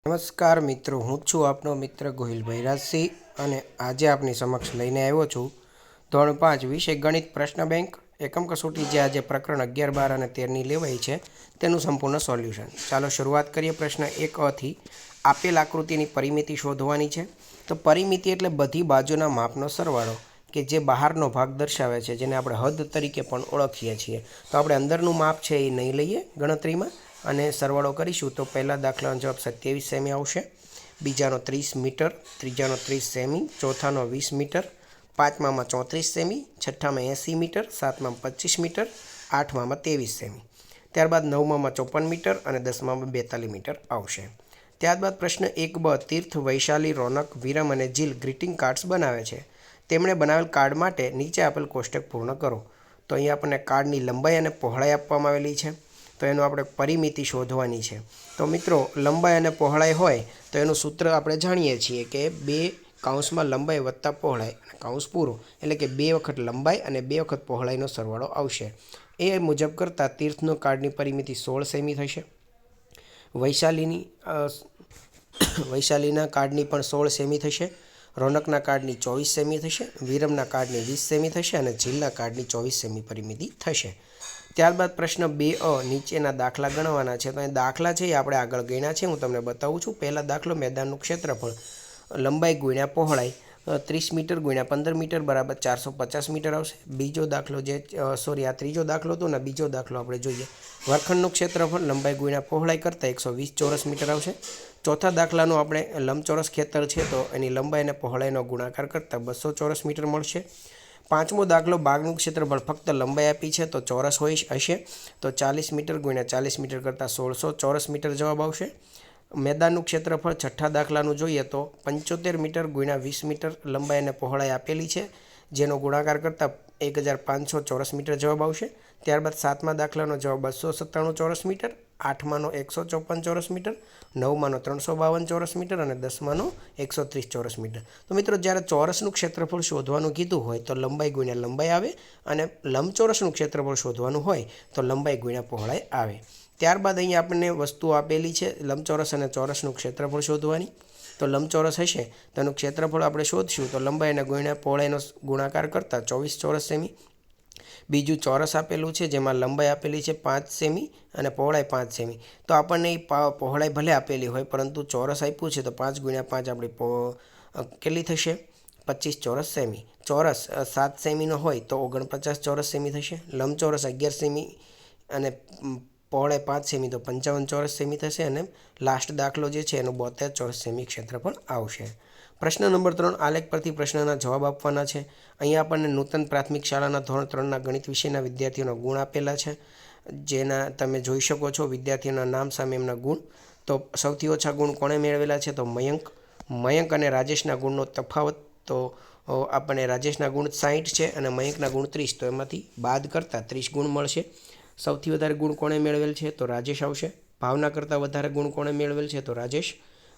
નમસ્કાર મિત્રો, હું છું આપનો મિત્ર ગોહિલ ભૈરાજસિંહ અને આજે આપની સમક્ષ લઈને આવ્યો છું ધોરણ 5 વિષય ગણિત પ્રશ્ન બેંક એકમ કસોટી જે આજે પ્રકરણ 11, 12 અને 13ની લેવાઈ છે તેનું સંપૂર્ણ સોલ્યુશન. ચાલો શરૂઆત કરીએ. પ્રશ્ન 1 થી આપેલ આકૃતિની પરિમિતિ શોધવાની છે. તો પરિમિતિ એટલે બધી બાજુના માપનો સરવાળો કે જે બહારનો ભાગ દર્શાવે છે, જેને આપણે હદ તરીકે પણ ઓળખીએ છીએ. તો આપણે અંદરનું માપ છે એ નહીં લઈએ ગણતરીમાં અને સરવાળો કરીશું. તો પહેલા દાખલાનો જવાબ 27 સેમી આવશે, બીજાનો 30 મીટર, ત્રીજાનો 30 સેમી, ચોથાનો 20 મીટર, પાંચમામાં 34 સેમી, છઠ્ઠામાં 80 મીટર, સાતમામાં 25 મીટર, આઠમામાં 23 સેમી. ત્યારબાદ નવમામાં 54 મીટર અને 10મામાં 42 મીટર આવશે. ત્યારબાદ પ્રશ્ન 1b, તીર્થ, વૈશાલી, રોનક, વિરમ અને જીલ ગ્રીટિંગ કાર્ડ્સ બનાવે છે. તેમણે બનાવેલ કાર્ડ માટે નીચે આપેલ કોષ્ટક પૂર્ણ કરો. તો અહીં આપણને કાર્ડની લંબાઈ અને પહોળાઈ આપવામાં આવેલી છે. તો એનું આપણે પરિમિતિ શોધવાની છે. તો મિત્રો, લંબાઈ અને પહોળાઈ હોય તો એનું સૂત્ર આપણે જાણીએ છીએ કે 2 કૌંસમાં લંબાઈ વત્તા પહોળાઈ કૌંસ પૂરો, એટલે કે 2 વખત લંબાઈ અને 2 વખત પહોળાઈનો સરવાળો આવશે. એ મુજબ કરતાં તીર્થનો કાર્ડની પરિમિતિ 16 સેમી થશે. વૈશાલીના કાર્ડની પણ 16 સેમી થશે. રોનકના કાર્ડની 24 સેમી થશે. વિરમના કાર્ડની 20 સેમી થશે અને જીલના કાર્ડની 24 સેમી પરિમિતિ થશે. ત્યારબાદ પ્રશ્ન 2a, નીચેના દાખલા ગણવાના છે. તો એ દાખલા છે એ આપણે આગળ ગણ્યા છે, હું તમને બતાવું છું. પહેલા દાખલો, મેદાનનું ક્ષેત્રફળ લંબાઈ ગુણ્યા પહોળાઈ 30 મીટર ગુણ્યા 15 મીટર બરાબર 450 મીટર આવશે. બીજો દાખલો આ ત્રીજો દાખલો હતો ને, બીજો દાખલો આપણે જોઈએ. વર્ગખંડનું ક્ષેત્રફળ લંબાઈ ગુણ્યા પહોળાઈ કરતાં 120 ચોરસ મીટર આવશે. ચોથા દાખલાનું આપણે લંબચોરસ ખેતર છે તો એની લંબાઈ અને પહોળાઈનો ગુણાકાર કરતાં 200 ચોરસ મીટર મળશે. પાંચમો દાખલો, બાગનું ક્ષેત્રફળ ફક્ત લંબાઈ આપી છે તો ચોરસ હશે, તો 40 મીટર ગુણ્યા 40 મીટર કરતાં 1600 ચોરસ મીટર જવાબ આવશે. મેદાનનું ક્ષેત્રફળ છઠ્ઠા દાખલાનું જોઈએ તો 75 મીટર ગુણ્યા 20 મીટર લંબાઈ અને પહોળાઈ આપેલી છે, જેનો ગુણાકાર કરતાં 1500 ચોરસ મીટર જવાબ આવશે. ત્યારબાદ સાતમા દાખલાનો જવાબ 297 ચોરસ મીટર, આઠમાનો 154 ચોરસ મીટર, નવમાનો 352 ચોરસ મીટર અને 10માનો 130 ચોરસ મીટર. તો મિત્રો, જ્યારે ચોરસનું ક્ષેત્રફળ શોધવાનું કીધું હોય તો લંબાઈ ગુણ્યા લંબાઈ આવે અને લંબચોરસનું ક્ષેત્રફળ શોધવાનું હોય તો લંબાઈ ગુણ્યા પહોળાઈ આવે. ત્યારબાદ અહીં આપણને વસ્તુ આપેલી છે લંબચોરસ અને ચોરસનું ક્ષેત્રફળ શોધવાની. તો લંબચોરસ હશે તો એનું ક્ષેત્રફળ આપણે શોધશું તો લંબાઈ અને ગુણ્યા પહોળાઈનો ગુણાકાર કરતાં 24 ચોરસ સેમી. બીજું ચોરસ આપેલું છે જેમાં લંબાઈ આપેલી છે 5 સેમી અને પહોળાઈ 5 સેમી. તો આપણને પહોળાઈ ભલે આપેલી હોય પરંતુ ચોરસ આપ્યું છે તો 5 ગુણ્યા 5 આપણી કેટલી થશે? 25 ચોરસ સેમી. ચોરસ 7 સેમીનો હોય તો 49 ચોરસ સેમી થશે. લંબચોરસ 11 સેમી અને પહોળાઈ 5 સેમી તો 55 ચોરસ સેમી થશે. અને લાસ્ટ દાખલો જે છે એનું 72 ચોરસ સેમી ક્ષેત્રફળ આવશે. પ્રશ્ન નંબર 3, આલેખ પરથી પ્રશ્નના જવાબ આપવાના છે. અહીંયા આપણને નૂતન પ્રાથમિક શાળાના ધોરણ 3ના ગણિત વિષયના વિદ્યાર્થીઓના ગુણ આપેલા છે, જેના તમે જોઈ શકો છો. વિદ્યાર્થીઓના નામ સામે એમના ગુણ. તો સૌથી ઓછા ગુણ કોણે મેળવેલા છે? તો મયંક અને રાજેશના ગુણનો તફાવત. તો આપણને રાજેશના ગુણ 60 છે અને મયંકના ગુણ 30. તો એમાંથી બાદ કરતાં 30 ગુણ મળશે. સૌથી વધારે ગુણ કોણે મેળવેલ છે? તો રાજેશ આવશે. ભાવના કરતાં વધારે ગુણ કોણે મેળવેલ છે? તો રાજેશ.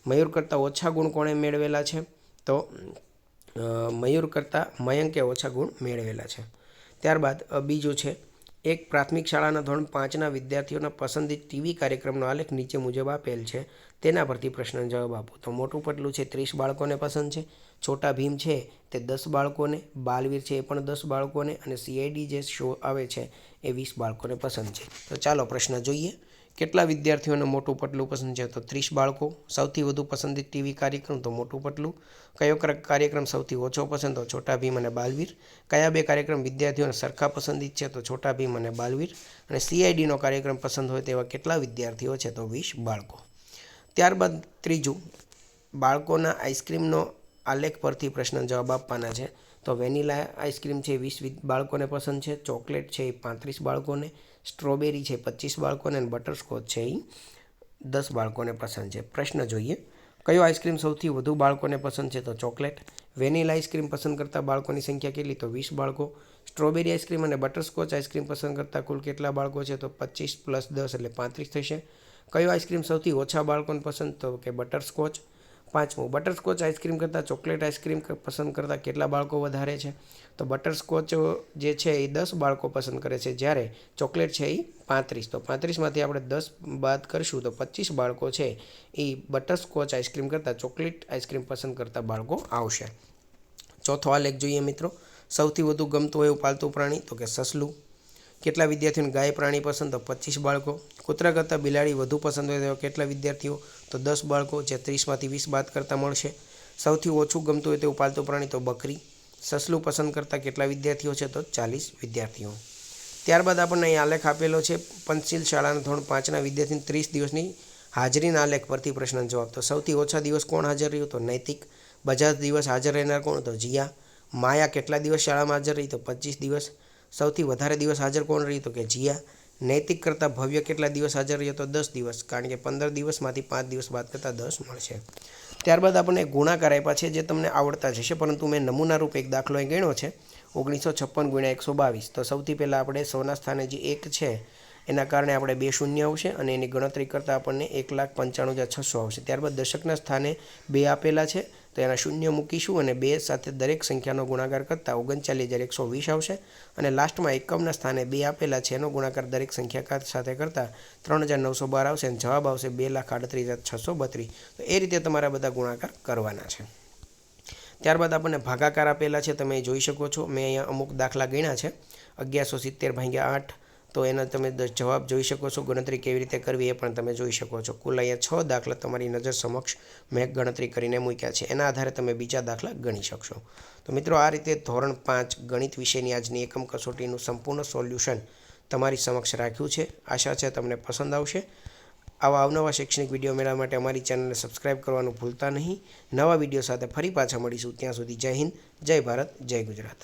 મયુર કરતાં ઓછા ગુણ કોણે મેળવેલા છે? તો મયુર કરતાં મયંકે ઓછા ગુણ મેળવેલા છે. ત્યારબાદ બીજું છે, એક પ્રાથમિક શાળાના ધોરણ 5ના વિદ્યાર્થીઓના પસંદિત ટીવી કાર્યક્રમનો આલેખ નીચે મુજબ આપેલ છે, તેના પરથી પ્રશ્નનો જવાબ આપો. તો મોટું પટલું છે 30 બાળકોને પસંદ છે, છોટા ભીમ છે તે 10 બાળકોને, બાલવીર છે એ પણ 10 બાળકોને અને CID જે શો આવે છે એ 20 બાળકોને પસંદ છે. તો ચાલો પ્રશ્ન જોઈએ. કેટલા વિદ્યાર્થીઓને મોટું પટલું પસંદ છે? તો 30 બાળકો. સૌથી વધુ પસંદિત ટીવી કાર્યક્રમ? તો મોટું પટલું. કયો કાર્યક્રમ સૌથી ઓછો પસંદ? તો છોટા ભીમ અને બાલવીર. કયા બે કાર્યક્રમ વિદ્યાર્થીઓને સરખા પસંદિત છે? તો છોટા ભીમ અને બાલવીર. અને CIDનો કાર્યક્રમ પસંદ હોય તેવા કેટલા વિદ્યાર્થીઓ છે? તો 20 બાળકો. ત્યારબાદ ત્રીજું, બાળકોના આઈસ્ક્રીમનો આલેખ પરથી પ્રશ્ન જવાબ આપવાના છે. તો વેનીલા આઈસ્ક્રીમ છે 20 બાળકોને પસંદ છે, ચોકલેટ છે એ 35 બાળકોને, સ્ટ્રોબેરી છે 25 બાળકોને અને બટરસ્કોચ છે એ 10 બાળકોને પસંદ છે. પ્રશ્ન જોઈએ, કયો આઈસ્ક્રીમ સૌથી વધુ બાળકોને પસંદ છે? તો ચોકલેટ. વેનીલા આઈસ્ક્રીમ પસંદ કરતા બાળકોની સંખ્યા કેટલી? તો 20 બાળકો. સ્ટ્રોબેરી આઈસ્ક્રીમ અને બટરસ્કોચ આઈસ્ક્રીમ પસંદ કરતા કુલ કેટલા બાળકો છે? તો 25 + 10 એટલે 35 થશે. કયો આઈસ્ક્રીમ સૌથી ઓછા બાળકોને પસંદ? તો કે બટરસ્કોચ. પાંચમું, બટરસ્કોચ આઈસ્ક્રીમ કરતાં ચોકલેટ આઈસ્ક્રીમ પસંદ કરતાં કેટલા બાળકો વધારે છે? તો બટરસ્કોચ જે છે એ 10 બાળકો પસંદ કરે છે, જ્યારે ચોકલેટ છે એ 35. તો 35માંથી આપણે 10 બાદ કરીશું તો 25 બાળકો છે એ બટરસ્કોચ આઈસ્ક્રીમ કરતાં ચોકલેટ આઈસ્ક્રીમ પસંદ કરતા બાળકો આવશે. ચોથો આલેખ જોઈએ મિત્રો. સૌથી વધુ ગમતું હોય એવું પાલતું પ્રાણી તો કે સસલું. કેટલા વિદ્યાર્થીઓને ગાય પ્રાણી પસંદ? તો 25 બાળકો. કૂતરા કરતાં બિલાડી વધુ પસંદ હોય તેવા કેટલા વિદ્યાર્થીઓ? તો 10 બાળકો, જે 30માંથી 20 બાદ કરતાં મળશે. સૌથી ઓછું ગમતું હોય તેવું પાલતું પ્રાણી તો બકરી. સસલું પસંદ કરતાં કેટલા વિદ્યાર્થીઓ છે? તો 40 વિદ્યાર્થીઓ. ત્યારબાદ આપણને અહીં આલેખ આપેલો છે. પંચશીલ શાળાના ધોરણ 5ના વિદ્યાર્થીની 30 દિવસની હાજરીના આલેખ પરથી પ્રશ્નનો જવાબ. તો સૌથી ઓછા દિવસ કોણ હાજર રહ્યું? તો નૈતિક. બધા દિવસ હાજર રહેનાર કોણ? તો જીયા. માયા કેટલા દિવસ શાળામાં હાજર રહી? તો 25 દિવસ. સૌથી વધારે દિવસ હાજર કોણ રહી? તો કે જીયા. નૈતિક કરતાં ભવ્ય કેટલા દિવસ હાજર રહ્યો? તો 10 દિવસ, કારણ કે 15 દિવસમાંથી 5 દિવસ બાદ કરતાં 10 મળશે. ત્યારબાદ આપણને ગુણાકાર આપ્યા છે, જે તમને આવડતા જશે, પરંતુ મેં નમૂનારૂપ એક દાખલો અહીં ગણ્યો છે. 956 × 122. તો સૌથી પહેલાં આપણે 100ના સ્થાને જે 1 છે એના કારણે આપણે 2 શૂન્ય આવશે અને એની ગણતરી કરતાં આપણને 1,95,600 આવશે. ત્યારબાદ દશકના સ્થાને 2 આપેલા છે, તો એના શૂન્ય મૂકીશું અને 2 સાથે દરેક સંખ્યાનો ગુણાકાર કરતાં 39,120 આવશે. અને લાસ્ટમાં એકમના સ્થાને 2 આપેલા છે, એનો ગુણાકાર દરેક સંખ્યા સાથે કરતાં 3,912 આવશે અને જવાબ આવશે 2,38,632. તો એ રીતે તમારા બધા ગુણાકાર કરવાના છે. ત્યારબાદ આપણને ભાગાકાર આપેલા છે, તમે જોઈ શકો છો. મેં અહીંયા અમુક દાખલા ગણ્યા છે. 1170 / 8. તો એનો તમે જવાબ જોઈ શકો છો. ગણતરી કેવી રીતે કરવી એ પણ તમે જોઈ શકો છો. કુલ અહીંયા 6 દાખલા તમારી નજર સમક્ષ મેં ગણતરી કરીને મૂક્યા છે. એના આધારે તમે બીજા દાખલા ગણી શકશો. તો મિત્રો, આ રીતે ધોરણ 5 ગણિત વિષયની આજની એકમ કસોટીનું સંપૂર્ણ સોલ્યુશન તમારી સમક્ષ રાખ્યું છે. આશા છે તમને પસંદ આવશે. આવા અવનવા શૈક્ષણિક વિડીયો મેળવવા માટે અમારી ચેનલને સબસ્ક્રાઇબ કરવાનું ભૂલતા નહીં. નવા વિડીયો સાથે ફરી પાછા મળીશું. ત્યાં સુધી જય હિન્દ, જય ભારત, જય ગુજરાત.